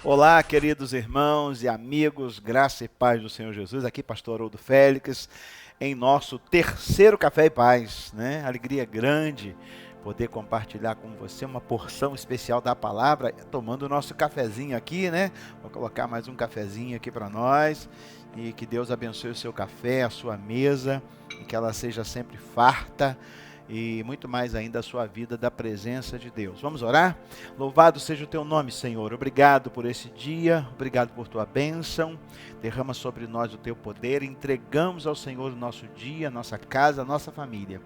Olá, queridos irmãos e amigos, graça e paz do Senhor Jesus. Aqui, pastor Haroldo Félix, em nosso terceiro Café e Paz, né? Alegria grande poder compartilhar com você uma porção especial da palavra, tomando o nosso cafezinho aqui, né? Vou colocar mais um cafezinho aqui para nós e que Deus abençoe o seu café, a sua mesa, e que ela seja sempre farta e muito mais ainda a sua vida da presença de Deus. Vamos orar? Louvado seja o teu nome, Senhor. Obrigado por esse dia, obrigado por tua bênção. Derrama sobre nós o teu poder. Entregamos ao Senhor o nosso dia, nossa casa, nossa família.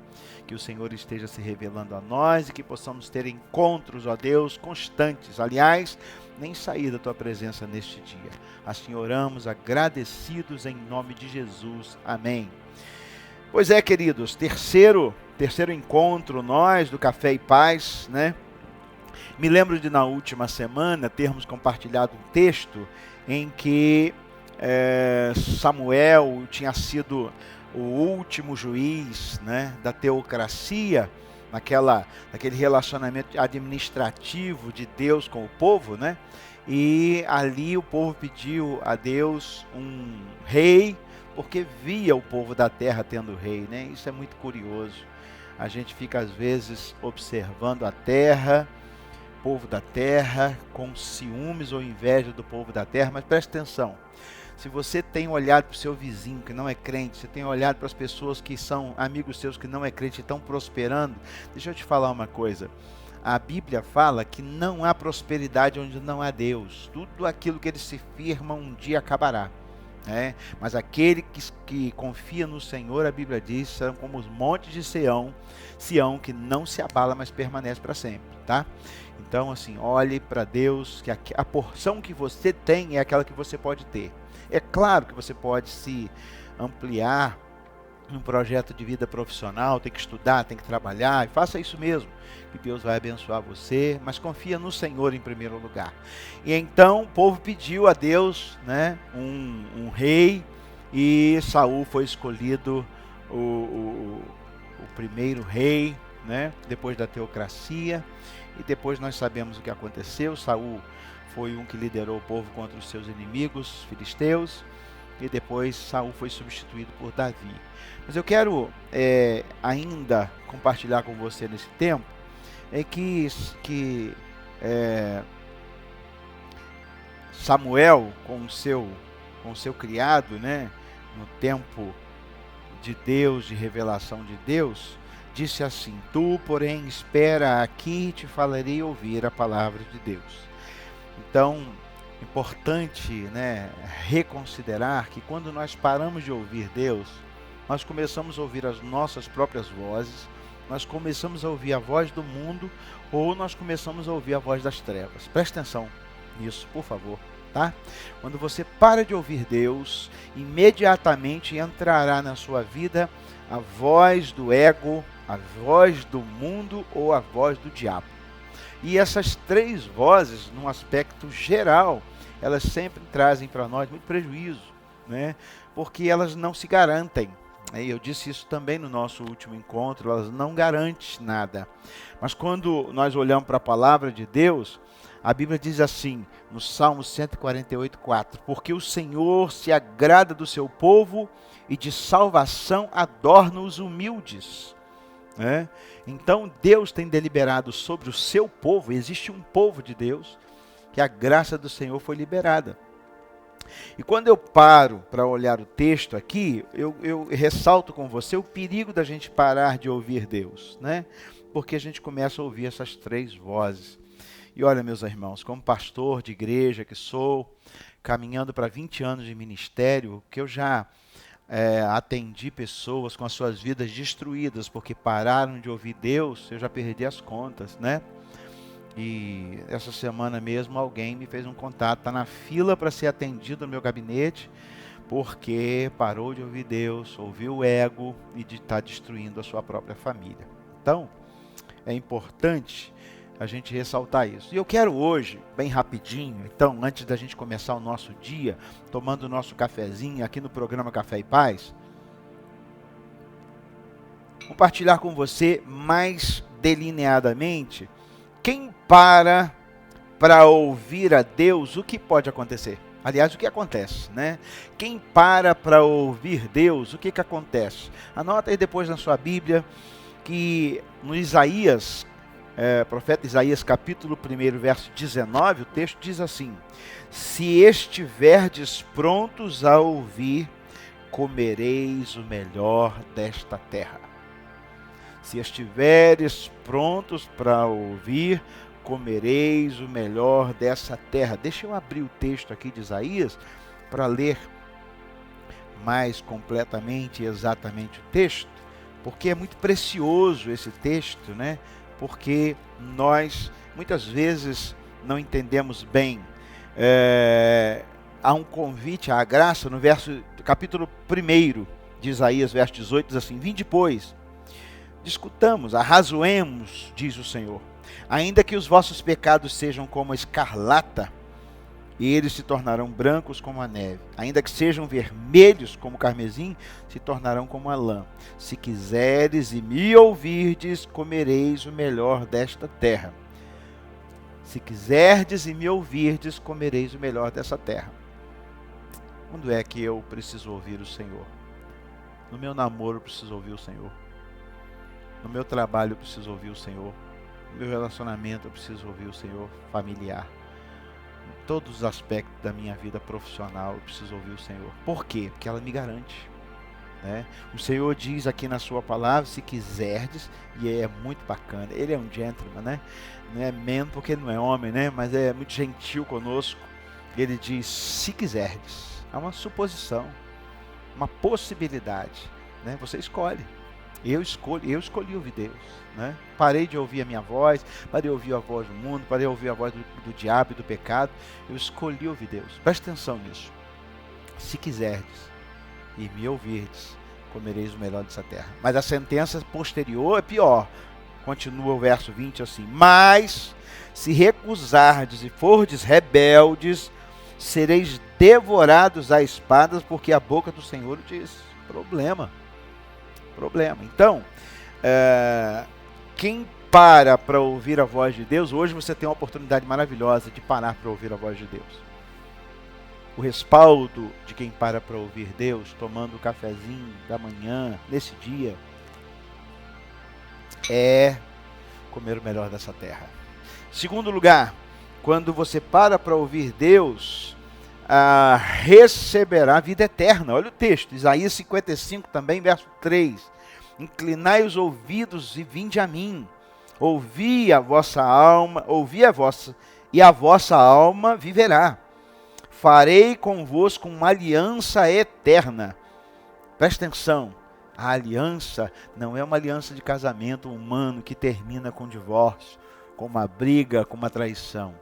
Que o Senhor esteja se revelando a nós e que possamos ter encontros, ó Deus, constantes. Aliás, nem sair da tua presença neste dia. Assim oramos, agradecidos em nome de Jesus. Amém. Pois é, queridos, terceiro encontro nós do Café e Paz, né? Me lembro de na última semana termos compartilhado um texto em que Samuel tinha sido o último juiz, né, da teocracia, naquele relacionamento administrativo de Deus com o povo, né? E ali o povo pediu a Deus um rei, porque via o povo da terra tendo rei, né? Isso é muito curioso. A gente fica às vezes observando a terra, povo da terra, com ciúmes ou inveja do povo da terra, mas preste atenção. Se você tem olhado para o seu vizinho que não é crente, você tem olhado para as pessoas que são amigos seus que não é crente e estão prosperando, deixa eu te falar uma coisa. A Bíblia fala que não há prosperidade onde não há Deus. Tudo aquilo que eles se firmam um dia acabará. Mas aquele que confia no Senhor, a Bíblia diz, são como os montes de Sião que não se abala, mas permanece para sempre, tá? Então, assim, olhe para Deus, que a porção que você tem é aquela que você pode ter. É claro que você pode se ampliar num projeto de vida profissional, tem que estudar, tem que trabalhar, e faça isso mesmo, que Deus vai abençoar você, mas confia no Senhor em primeiro lugar. E então o povo pediu a Deus, né, um rei, e Saul foi escolhido o primeiro rei, né, depois da teocracia, e depois nós sabemos o que aconteceu. Saul foi um que liderou o povo contra os seus inimigos filisteus, e depois Saul foi substituído por Davi. Mas eu quero ainda compartilhar com você nesse tempo, que Samuel, com o seu criado, né, no tempo de Deus, de revelação de Deus, disse assim: tu, porém, espera aqui e te falarei ouvir a palavra de Deus. Então, importante, né, reconsiderar que quando nós paramos de ouvir Deus, nós começamos a ouvir as nossas próprias vozes, nós começamos a ouvir a voz do mundo, ou nós começamos a ouvir a voz das trevas. Preste atenção nisso, por favor, tá? Quando você para de ouvir Deus, imediatamente entrará na sua vida a voz do ego, a voz do mundo ou a voz do diabo. E essas três vozes, num aspecto geral, elas sempre trazem para nós muito prejuízo, né? Porque elas não se garantem. Eu disse isso também no nosso último encontro, elas não garantem nada. Mas quando nós olhamos para a palavra de Deus, a Bíblia diz assim, no Salmo 148:4, porque o Senhor se agrada do seu povo e de salvação adorna os humildes. Então Deus tem deliberado sobre o seu povo, existe um povo de Deus, que a graça do Senhor foi liberada. E quando eu paro para olhar o texto aqui, eu ressalto com você o perigo da gente parar de ouvir Deus, né? Porque a gente começa a ouvir essas três vozes. E olha, meus irmãos, como pastor de igreja que sou, caminhando para 20 anos de ministério, que eu já atendi pessoas com as suas vidas destruídas porque pararam de ouvir Deus, eu já perdi as contas, né? E essa semana mesmo alguém me fez um contato, está na fila para ser atendido no meu gabinete, porque parou de ouvir Deus, ouviu o ego e está destruindo a sua própria família. Então, é importante a gente ressaltar isso. E eu quero hoje, bem rapidinho, então, antes da gente começar o nosso dia, tomando o nosso cafezinho aqui no programa Café e Paz, compartilhar com você mais delineadamente quem para para ouvir a Deus, o que pode acontecer? Aliás, o que acontece, né? Quem para ouvir Deus, o que acontece? Anota aí depois na sua Bíblia que no Isaías, profeta Isaías capítulo 1, verso 19, o texto diz assim: se estiverdes prontos a ouvir, comereis o melhor desta terra. Se estiveres prontos para ouvir, comereis o melhor dessa terra. Deixa eu abrir o texto aqui de Isaías para ler mais completamente e exatamente o texto, porque é muito precioso esse texto, né? Porque nós muitas vezes não entendemos bem. Há um convite à graça no capítulo 1 de Isaías, verso 18, diz assim: vinde, pois, discutamos, arrazoemos, diz o Senhor. Ainda que os vossos pecados sejam como a escarlata, eles se tornarão brancos como a neve. Ainda que sejam vermelhos como o carmesim, se tornarão como a lã. Se quiseres e me ouvirdes, comereis o melhor desta terra. Se quiserdes e me ouvirdes, comereis o melhor dessa terra. Quando é que eu preciso ouvir o Senhor? No meu namoro eu preciso ouvir o Senhor. No meu trabalho eu preciso ouvir o Senhor. No meu relacionamento eu preciso ouvir o Senhor familiar. Em todos os aspectos da minha vida profissional eu preciso ouvir o Senhor. Por quê? Porque ela me garante, né? O Senhor diz aqui na sua palavra: se quiserdes, e é muito bacana. Ele é um gentleman, né? Não é man porque ele não é homem, né? Mas é muito gentil conosco. Ele diz: se quiserdes. É uma suposição, uma possibilidade, né? Você escolhe. Eu escolhi ouvir Deus, né? Parei de ouvir a minha voz, parei de ouvir a voz do mundo, parei de ouvir a voz do diabo e do pecado. Eu escolhi ouvir Deus. Presta atenção nisso. Se quiserdes e me ouvirdes, comereis o melhor dessa terra. Mas a sentença posterior é pior. Continua o verso 20 assim: mas se recusardes e fordes rebeldes, sereis devorados a espadas, porque a boca do Senhor diz. Problema. Então, quem para ouvir a voz de Deus, hoje você tem uma oportunidade maravilhosa de parar para ouvir a voz de Deus. O respaldo de quem para ouvir Deus, tomando o cafezinho da manhã, nesse dia, é comer o melhor dessa terra. Segundo lugar, quando você para ouvir Deus, receberá vida eterna. Olha o texto, Isaías 55 também, verso 3. Inclinai os ouvidos e vinde a mim. Ouvi a vossa alma, e a vossa alma viverá. Farei convosco uma aliança eterna. Presta atenção, a aliança não é uma aliança de casamento humano que termina com divórcio, com uma briga, com uma traição.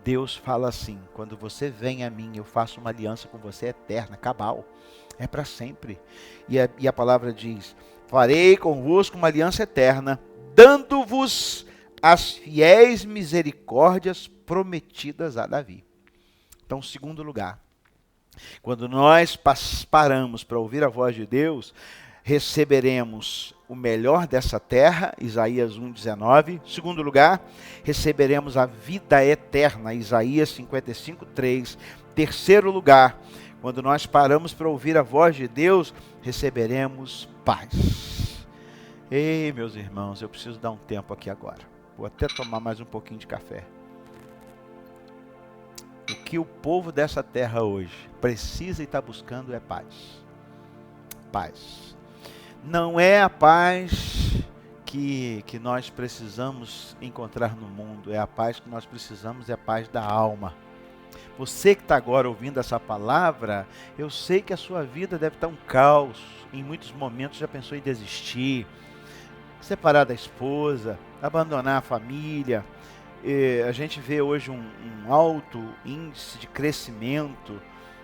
Deus fala assim: quando você vem a mim, eu faço uma aliança com você eterna, cabal, é para sempre. E a palavra diz: farei convosco uma aliança eterna, dando-vos as fiéis misericórdias prometidas a Davi. Então, segundo lugar, quando nós paramos para ouvir a voz de Deus, receberemos o melhor dessa terra, Isaías 1,19. Segundo lugar, receberemos a vida eterna, Isaías 55, 3. Terceiro lugar, quando nós paramos para ouvir a voz de Deus, receberemos paz. Ei, meus irmãos, eu preciso dar um tempo aqui agora. Vou até tomar mais um pouquinho de café. O que o povo dessa terra hoje precisa e está buscando é paz. Paz. Não é a paz que nós precisamos encontrar no mundo, é a paz que nós precisamos, é a paz da alma. Você que está agora ouvindo essa palavra, eu sei que a sua vida deve estar um caos. Em muitos momentos já pensou em desistir, separar da esposa, abandonar a família. A gente vê hoje um alto índice de crescimento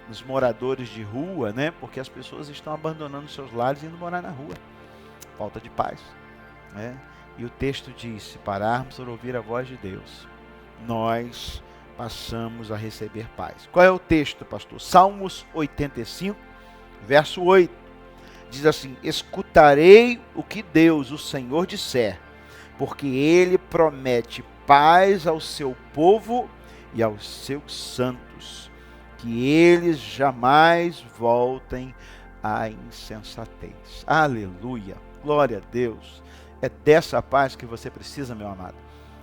nos moradores de rua, né? Porque as pessoas estão abandonando seus lares e indo morar na rua. Falta de paz, né? E o texto diz: se pararmos para ouvir a voz de Deus, nós passamos a receber paz. Qual é o texto, pastor? Salmos 85, verso 8. Diz assim: escutarei o que Deus, o Senhor, disser, porque Ele promete paz ao seu povo e aos seus santos, que eles jamais voltem à insensatez. Aleluia, glória a Deus. É dessa paz que você precisa, meu amado.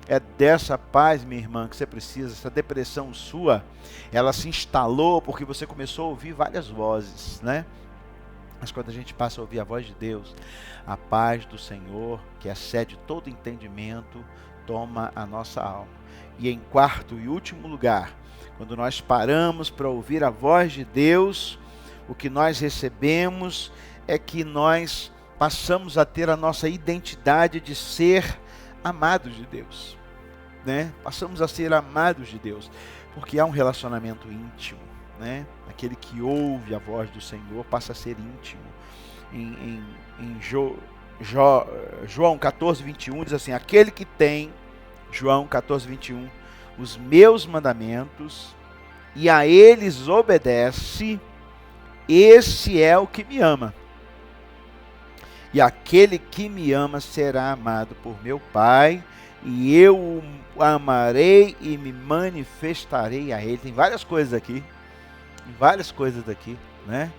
É dessa paz, minha irmã, que você precisa. Essa depressão sua, ela se instalou porque você começou a ouvir várias vozes, né? Mas quando a gente passa a ouvir a voz de Deus, a paz do Senhor, que excede todo entendimento, toma a nossa alma. E em quarto e último lugar, quando nós paramos para ouvir a voz de Deus, o que nós recebemos é que nós passamos a ter a nossa identidade de ser amados de Deus, né? Passamos a ser amados de Deus, porque há um relacionamento íntimo, né? Aquele que ouve a voz do Senhor passa a ser íntimo. Em João 14, 21 diz assim: aquele que tem, João 14, 21, os meus mandamentos e a eles obedece, esse é o que me ama. E aquele que me ama será amado por meu Pai, e eu o amarei e me manifestarei a ele. Tem várias coisas aqui, né?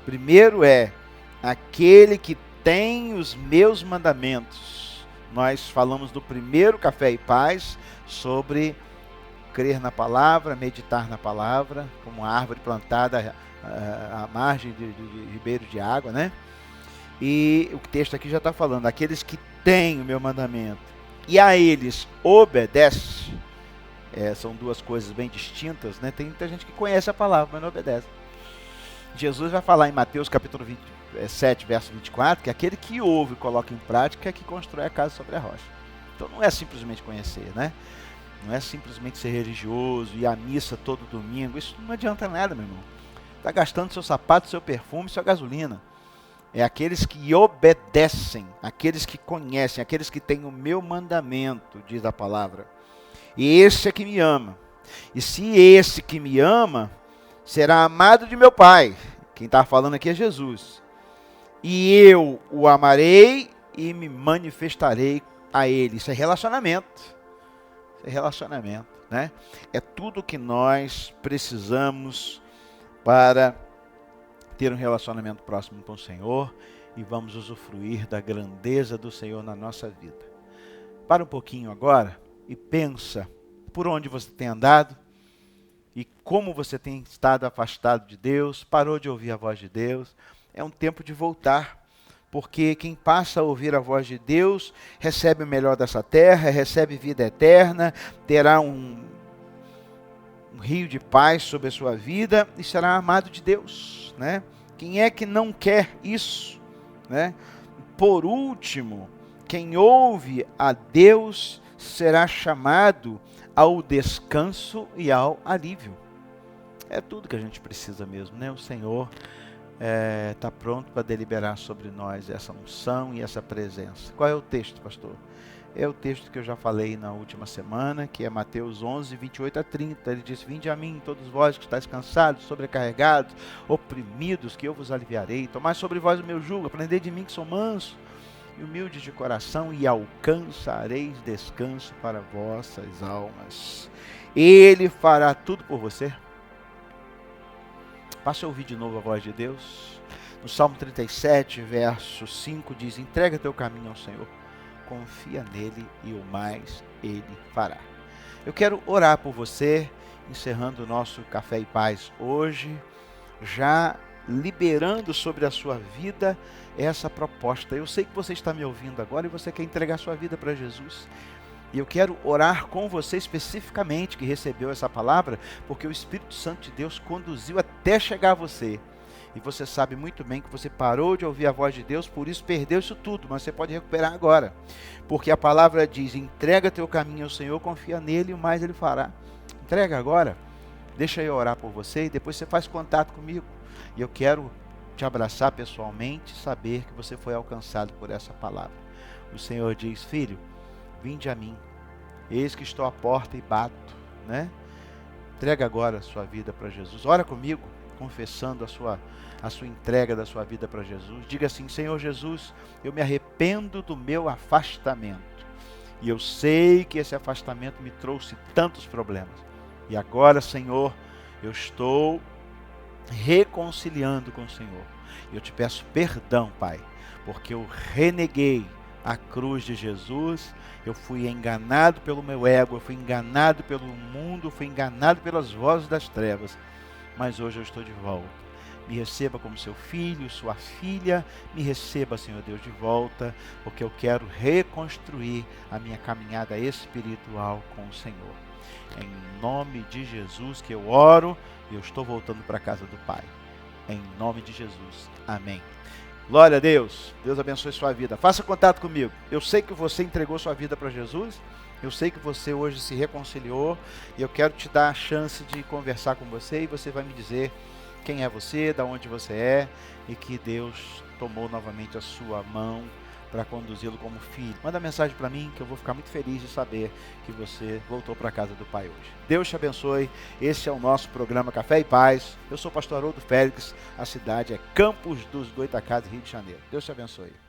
Primeiro é aquele que tem os meus mandamentos. Nós falamos no primeiro Café e Paz sobre crer na palavra, meditar na palavra, como uma árvore plantada à margem de ribeiro de água, né? E o texto aqui já está falando, aqueles que têm o meu mandamento e a eles obedece, são duas coisas bem distintas, né? Tem muita gente que conhece a palavra, mas não obedece. Jesus vai falar em Mateus capítulo 27, verso 24, que aquele que ouve e coloca em prática é que constrói a casa sobre a rocha. Então não é simplesmente conhecer, né? Não é simplesmente ser religioso, ir à missa todo domingo, isso não adianta nada, meu irmão. Está gastando seu sapato, seu perfume, sua gasolina. É aqueles que obedecem, aqueles que conhecem, aqueles que têm o meu mandamento, diz a palavra. E esse é que me ama. E se esse que me ama, será amado de meu Pai. Quem está falando aqui é Jesus. E eu o amarei e me manifestarei a ele. Isso é relacionamento. Isso é relacionamento, né? É tudo que nós precisamos para ter um relacionamento próximo com o Senhor e vamos usufruir da grandeza do Senhor na nossa vida. Para um pouquinho agora e pensa por onde você tem andado e como você tem estado afastado de Deus, parou de ouvir a voz de Deus. É um tempo de voltar, porque quem passa a ouvir a voz de Deus recebe o melhor dessa terra, recebe vida eterna, terá um rio de paz sobre a sua vida e será amado de Deus, né? Quem é que não quer isso, né? Por último, quem ouve a Deus será chamado ao descanso e ao alívio. É tudo que a gente precisa mesmo, né? O Senhor está pronto para deliberar sobre nós essa unção e essa presença. Qual é o texto, pastor? É o texto que eu já falei na última semana, que é Mateus 11, 28 a 30. Ele diz: vinde a mim, todos vós que estáis cansados, sobrecarregados, oprimidos, que eu vos aliviarei. Tomai sobre vós o meu jugo, aprendei de mim que sou manso e humilde de coração, e alcançareis descanso para vossas almas. Ele fará tudo por você. Passe a ouvir de novo a voz de Deus. No Salmo 37, verso 5, diz: entrega teu caminho ao Senhor, confia nele e o mais ele fará. Eu quero orar por você, encerrando o nosso Café e Paz hoje, já liberando sobre a sua vida essa proposta. Eu sei que você está me ouvindo agora e você quer entregar sua vida para Jesus. E eu quero orar com você especificamente que recebeu essa palavra, porque o Espírito Santo de Deus conduziu até chegar a você. E você sabe muito bem que você parou de ouvir a voz de Deus, por isso perdeu isso tudo, mas você pode recuperar agora. Porque a palavra diz: entrega teu caminho ao Senhor, confia nele e o mais ele fará. Entrega agora, deixa eu orar por você e depois você faz contato comigo. E eu quero te abraçar pessoalmente, saber que você foi alcançado por essa palavra. O Senhor diz: filho, vinde a mim, eis que estou à porta e bato, né? Entrega agora a sua vida para Jesus. Ora comigo, confessando a sua entrega da sua vida para Jesus. Diga assim: Senhor Jesus, eu me arrependo do meu afastamento. E eu sei que esse afastamento me trouxe tantos problemas. E agora, Senhor, eu estou reconciliando com o Senhor. Eu te peço perdão, Pai, porque eu reneguei a cruz de Jesus, eu fui enganado pelo meu ego, eu fui enganado pelo mundo, eu fui enganado pelas vozes das trevas, mas hoje eu estou de volta. Me receba como seu filho, sua filha, me receba, Senhor Deus, de volta, porque eu quero reconstruir a minha caminhada espiritual com o Senhor. Em nome de Jesus que eu oro e eu estou voltando para a casa do Pai. Em nome de Jesus. Amém. Glória a Deus. Deus abençoe sua vida. Faça contato comigo. Eu sei que você entregou sua vida para Jesus. Eu sei que você hoje se reconciliou. E eu quero te dar a chance de conversar com você. E você vai me dizer quem é você, de onde você é. E que Deus tomou novamente a sua mão para conduzi-lo como filho. Manda mensagem para mim que eu vou ficar muito feliz de saber que você voltou para a casa do Pai hoje. Deus te abençoe. Esse é o nosso programa Café e Paz. Eu sou o pastor Haroldo Félix. A cidade é Campos dos Goytacazes, Rio de Janeiro. Deus te abençoe.